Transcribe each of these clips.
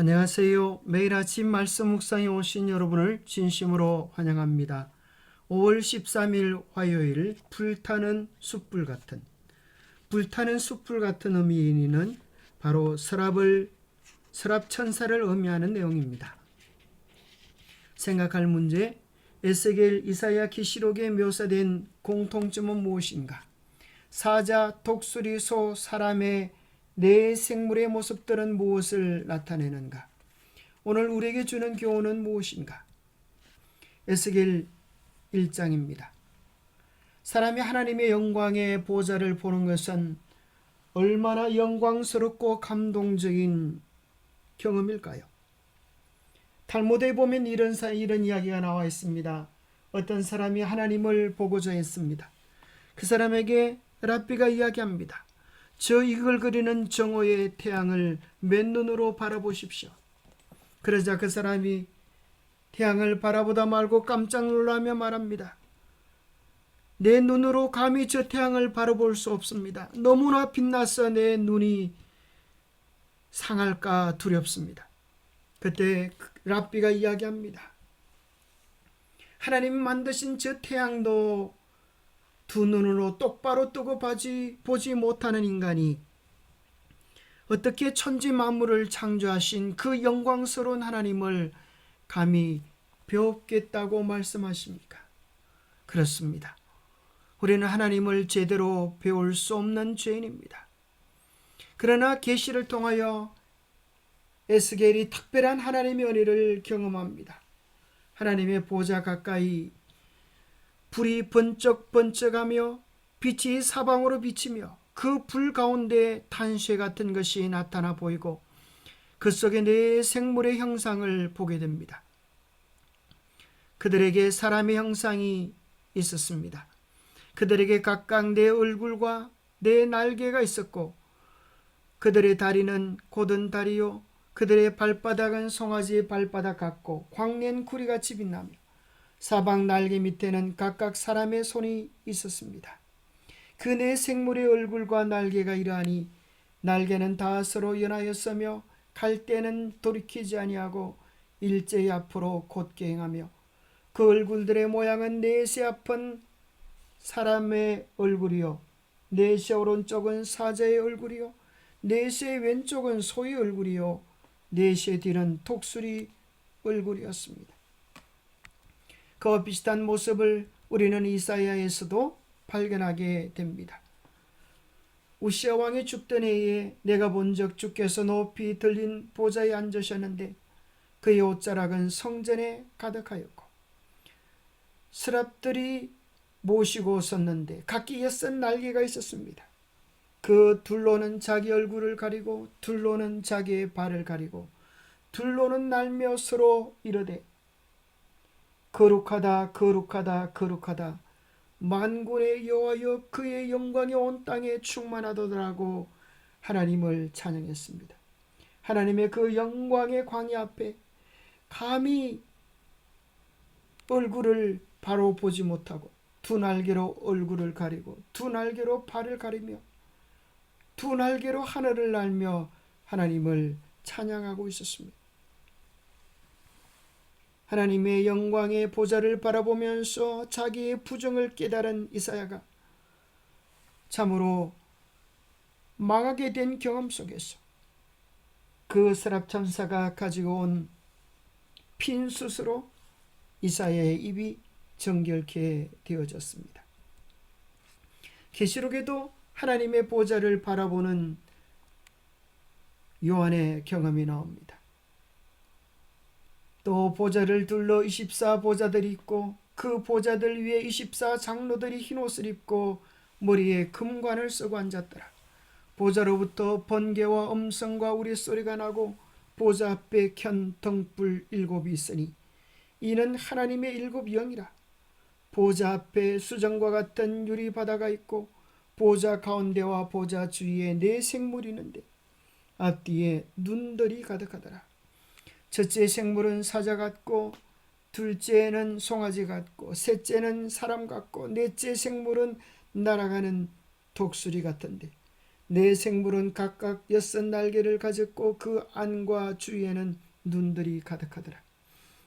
안녕하세요. 매일 아침 말씀 묵상에 오신 여러분을 진심으로 환영합니다. 5월 13일 화요일 불타는 숯불 같은 의미는 바로 서랍 천사를 의미하는 내용입니다. 생각할 문제, 에스겔, 이사야, 계시록에 묘사된 공통점은 무엇인가? 사자, 독수리, 소, 사람의 네 생물의 모습들은 무엇을 나타내는가? 오늘 우리에게 주는 교훈은 무엇인가? 에스겔 1장입니다. 사람이 하나님의 영광의 보좌를 보는 것은 얼마나 영광스럽고 감동적인 경험일까요? 탈무드에 보면 이런 이야기가 나와 있습니다. 어떤 사람이 하나님을 보고자 했습니다. 그 사람에게 랍비가 이야기합니다. 저 이글거리는 정오의 태양을 맨눈으로 바라보십시오. 그러자 그 사람이 태양을 바라보다 말고 깜짝 놀라며 말합니다. 내 눈으로 감히 저 태양을 바라볼 수 없습니다. 너무나 빛나서 내 눈이 상할까 두렵습니다. 그때 랍비가 이야기합니다. 하나님이 만드신 저 태양도 두 눈으로 똑바로 뜨고 보지 못하는 인간이 어떻게 천지 만물을 창조하신 그 영광스러운 하나님을 감히 배웠겠다고 말씀하십니까? 그렇습니다. 우리는 하나님을 제대로 배울 수 없는 죄인입니다. 그러나 계시를 통하여 에스겔이 특별한 하나님의 은혜를 경험합니다. 하나님의 보좌 가까이 불이 번쩍번쩍하며 빛이 사방으로 비치며 그 불 가운데 탄쇠 같은 것이 나타나 보이고 그 속에 네 생물의 형상을 보게 됩니다. 그들에게 사람의 형상이 있었습니다. 그들에게 각각 네 얼굴과 네 날개가 있었고 그들의 다리는 곧은 다리요 그들의 발바닥은 송아지의 발바닥 같고 광낸 구리같이 빛나며 사방 날개 밑에는 각각 사람의 손이 있었습니다. 그 네 생물의 얼굴과 날개가 이러하니 날개는 다 서로 연하였으며 갈 때는 돌이키지 아니하고 일제히 앞으로 곧게 행하며 그 얼굴들의 모양은 넷의 앞은 사람의 얼굴이요 넷의 오른쪽은 사자의 얼굴이요 넷의 왼쪽은 소의 얼굴이요 넷의 뒤는 독수리 얼굴이었습니다. 그와 비슷한 모습을 우리는 이사야에서도 발견하게 됩니다. 우시아 왕이 죽던 해에 내가 본즉 주께서 높이 들린 보좌에 앉으셨는데 그의 옷자락은 성전에 가득하였고 스랍들이 모시고 섰는데 각기 6 날개가 있었습니다. 그 둘로는 자기 얼굴을 가리고 둘로는 자기의 발을 가리고 둘로는 날며 서로 이르되 거룩하다 거룩하다 거룩하다 만군의 여호와여 그의 영광이 온 땅에 충만하도다라고 하나님을 찬양했습니다. 하나님의 그 영광의 광야 앞에 감히 얼굴을 바로 보지 못하고 두 날개로 얼굴을 가리고 두 날개로 발을 가리며 두 날개로 하늘을 날며 하나님을 찬양하고 있었습니다. 하나님의 영광의 보좌를 바라보면서 자기의 부정을 깨달은 이사야가 참으로 망하게 된 경험 속에서 그 서랍 천사가 가지고 온 핀 숯으로 이사야의 입이 정결케 되어졌습니다. 계시록에도 하나님의 보좌를 바라보는 요한의 경험이 나옵니다. 또 보좌를 둘러 24 보좌들이 있고 그 보좌들 위에 24 장로들이 흰옷을 입고 머리에 금관을 쓰고 앉았더라. 보좌로부터 번개와 음성과 우리소리가 나고 보좌 앞에 켠 등불 7이 있으니 이는 하나님의 7 영이라. 보좌 앞에 수정과 같은 유리 바다가 있고 보좌 가운데와 보좌 주위에 4 생물이 있는데 앞뒤에 눈들이 가득하더라. 첫째 생물은 사자 같고 둘째는 송아지 같고 셋째는 사람 같고 넷째 생물은 날아가는 독수리 같은데 네 생물은 각각 6 날개를 가졌고 그 안과 주위에는 눈들이 가득하더라.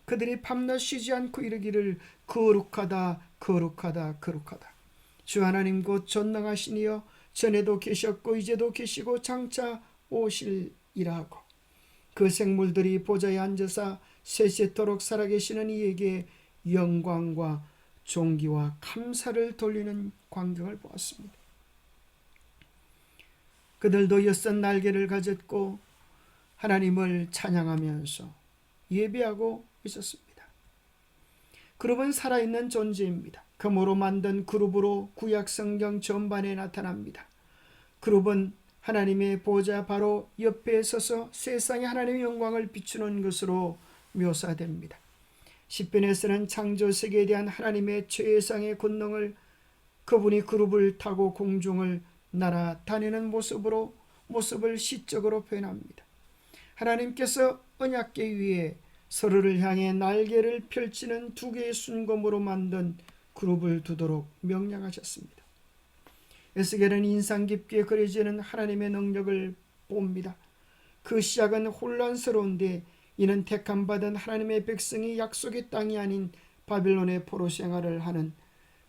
그들이 밤낮 쉬지 않고 이르기를 거룩하다 거룩하다 거룩하다. 주 하나님 곧 전능하신 이여 전에도 계셨고 이제도 계시고 장차 오실이라 하고 그 생물들이 보좌에 앉으사 세세토록 살아계시는 이에게 영광과 존귀와 감사를 돌리는 광경을 보았습니다. 그들도 6 날개를 가졌고 하나님을 찬양하면서 예배하고 있었습니다. 그룹은 살아있는 존재입니다. 금으로 만든 그룹으로 구약성경 전반에 나타납니다. 그룹은 하나님의 보좌 바로 옆에 서서 세상에 하나님의 영광을 비추는 것으로 묘사됩니다. 시편에서는 창조 세계에 대한 하나님의 최상의 권능을 그분이 그룹을 타고 공중을 날아다니는 모습을 시적으로 표현합니다. 하나님께서 언약궤 위에 서로를 향해 날개를 펼치는 2개의 순검으로 만든 그룹을 두도록 명령하셨습니다. 에스겔은 인상 깊게 그려지는 하나님의 능력을 봅니다. 그 시작은 혼란스러운데 이는 택함받은 하나님의 백성이 약속의 땅이 아닌 바빌론의 포로 생활을 하는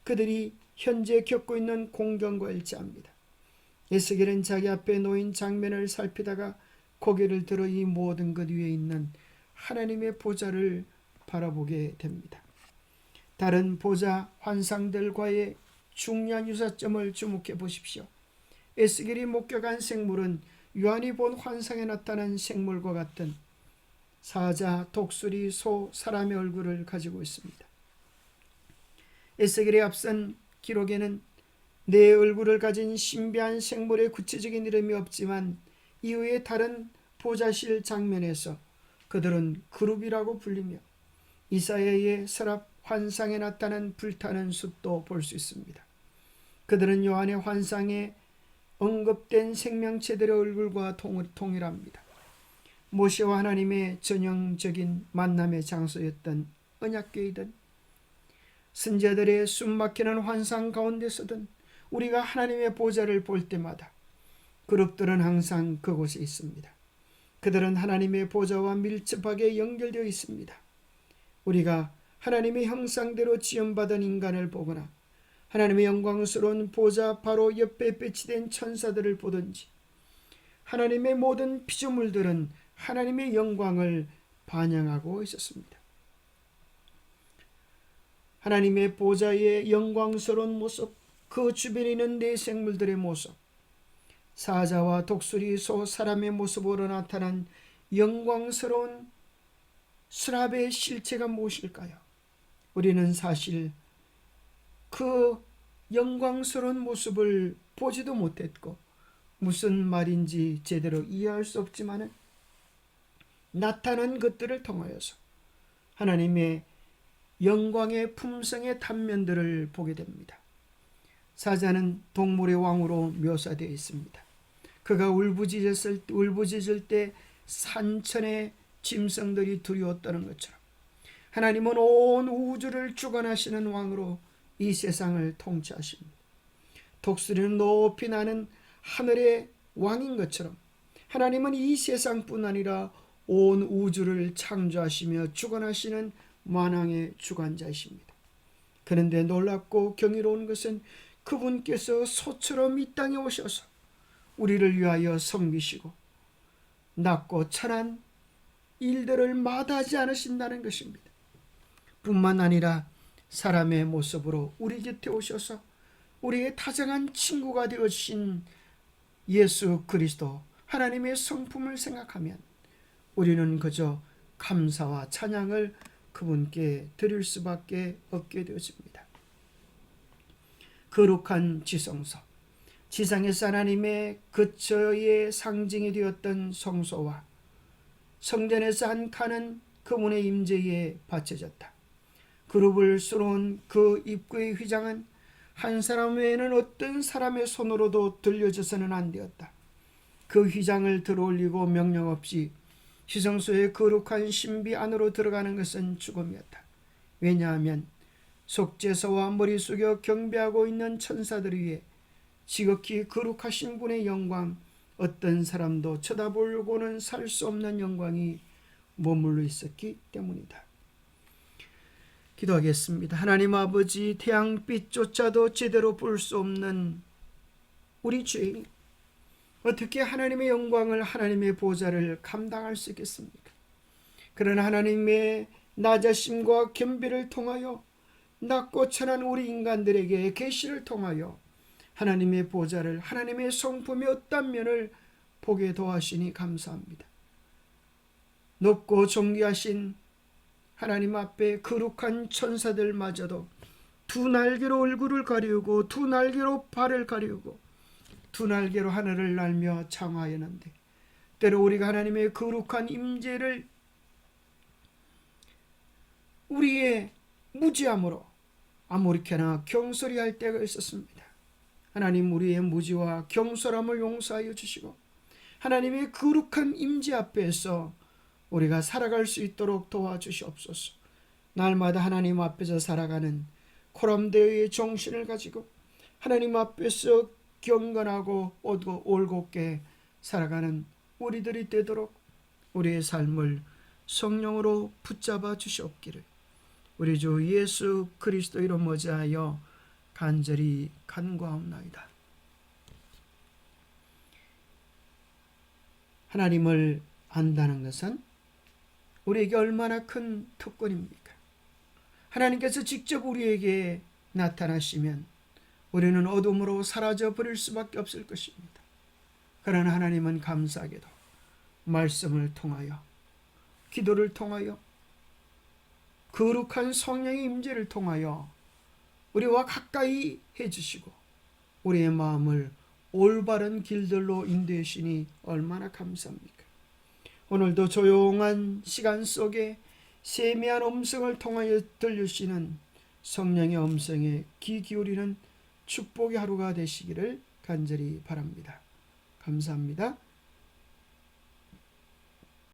그들이 현재 겪고 있는 공경과 일치합니다. 에스겔은 자기 앞에 놓인 장면을 살피다가 고개를 들어 이 모든 것 위에 있는 하나님의 보좌를 바라보게 됩니다. 다른 보좌 환상들과의 중요한 유사점을 주목해 보십시오. 에스겔이 목격한 생물은 요한이 본 환상에 나타난 생물과 같은 사자, 독수리, 소, 사람의 얼굴을 가지고 있습니다. 에스겔의 앞선 기록에는 네 얼굴을 가진 신비한 생물의 구체적인 이름이 없지만 이후의 다른 보좌실 장면에서 그들은 그룹이라고 불리며 이사야의 서랍 환상에 나타난 불타는 숲도 볼 수 있습니다. 그들은 요한의 환상에 언급된 생명체들의 얼굴과 동일합니다. 모세와 하나님의 전형적인 만남의 장소였던 언약궤이든 선지자들의 숨막히는 환상 가운데서든 우리가 하나님의 보좌를 볼 때마다 그룹들은 항상 그곳에 있습니다. 그들은 하나님의 보좌와 밀접하게 연결되어 있습니다. 우리가 하나님의 형상대로 지음받은 인간을 보거나 하나님의 영광스러운 보좌 바로 옆에 배치된 천사들을 보든지 하나님의 모든 피조물들은 하나님의 영광을 반영하고 있었습니다. 하나님의 보좌의 영광스러운 모습, 그 주변에 있는 네 생물들의 모습, 사자와 독수리, 소, 사람의 모습으로 나타난 영광스러운 스랍의 실체가 무엇일까요? 우리는 사실 그 영광스러운 모습을 보지도 못했고 무슨 말인지 제대로 이해할 수 없지만 나타난 것들을 통하여서 하나님의 영광의 품성의 단면들을 보게 됩니다. 사자는 동물의 왕으로 묘사되어 있습니다. 그가 울부짖을 때 산천의 짐승들이 두려웠다는 것처럼 하나님은 온 우주를 주관하시는 왕으로 이 세상을 통치하십니다. 독수리는 높이 나는 하늘의 왕인 것처럼 하나님은 이 세상뿐 아니라 온 우주를 창조하시며 주관하시는 만왕의 주관자이십니다. 그런데 놀랍고 경이로운 것은 그분께서 소처럼 이 땅에 오셔서 우리를 위하여 섬기시고 낮고 천한 일들을 마다하지 않으신다는 것입니다. 뿐만 아니라 사람의 모습으로 우리 곁에 오셔서 우리의 다정한 친구가 되어주신 예수 그리스도 하나님의 성품을 생각하면 우리는 그저 감사와 찬양을 그분께 드릴 수밖에 없게 되어집니다. 거룩한 지성소, 지상에서 하나님의 거처의 상징이 되었던 성소와 성전에서 한 칸은 그분의 임재에 바쳐졌다. 그룹을 수놓은 그 입구의 휘장은 한 사람 외에는 어떤 사람의 손으로도 들려져서는 안 되었다. 그 휘장을 들어올리고 명령 없이 지성소의 거룩한 신비 안으로 들어가는 것은 죽음이었다. 왜냐하면 속죄소와 머리 숙여 경배하고 있는 천사들 위에 지극히 거룩하신 분의 영광, 어떤 사람도 쳐다보고는 살 수 없는 영광이 머물러 있었기 때문이다. 기도하겠습니다. 하나님 아버지, 태양빛조차도 제대로 볼 수 없는 우리 죄인이 어떻게 하나님의 영광을, 하나님의 보좌를 감당할 수 있겠습니까? 그러나 하나님의 낮아심과 겸비를 통하여 낮고 천한 우리 인간들에게 계시를 통하여 하나님의 보좌를, 하나님의 성품의 어떤 면을 보게 도와주시니 감사합니다. 높고 존귀하신 하나님 앞에 거룩한 천사들마저도 두 날개로 얼굴을 가리우고 두 날개로 발을 가리우고 두 날개로 하늘을 날며 창화하였는데, 때로 우리가 하나님의 거룩한 임재를 우리의 무지함으로 아무렇게나 경솔히 할 때가 있었습니다. 하나님, 우리의 무지와 경솔함을 용서하여 주시고 하나님의 거룩한 임재 앞에서 우리가 살아갈 수 있도록 도와주시옵소서. 날마다 하나님 앞에서 살아가는 코람데의 정신을 가지고 하나님 앞에서 경건하고 올곧게 살아가는 우리들이 되도록 우리의 삶을 성령으로 붙잡아 주시옵기를 우리 주 예수 그리스도 이름 의지하여 간절히 간구하옵나이다. 하나님을 안다는 것은 우리에게 얼마나 큰 특권입니까? 하나님께서 직접 우리에게 나타나시면 우리는 어둠으로 사라져 버릴 수밖에 없을 것입니다. 그러나 하나님은 감사하게도 말씀을 통하여, 기도를 통하여, 거룩한 성령의 임재를 통하여 우리와 가까이 해주시고 우리의 마음을 올바른 길들로 인도하시니 얼마나 감사합니까? 오늘도 조용한 시간 속에 세미한 음성을 통하여 들려주시는 성령의 음성에 귀 기울이는 축복의 하루가 되시기를 간절히 바랍니다. 감사합니다.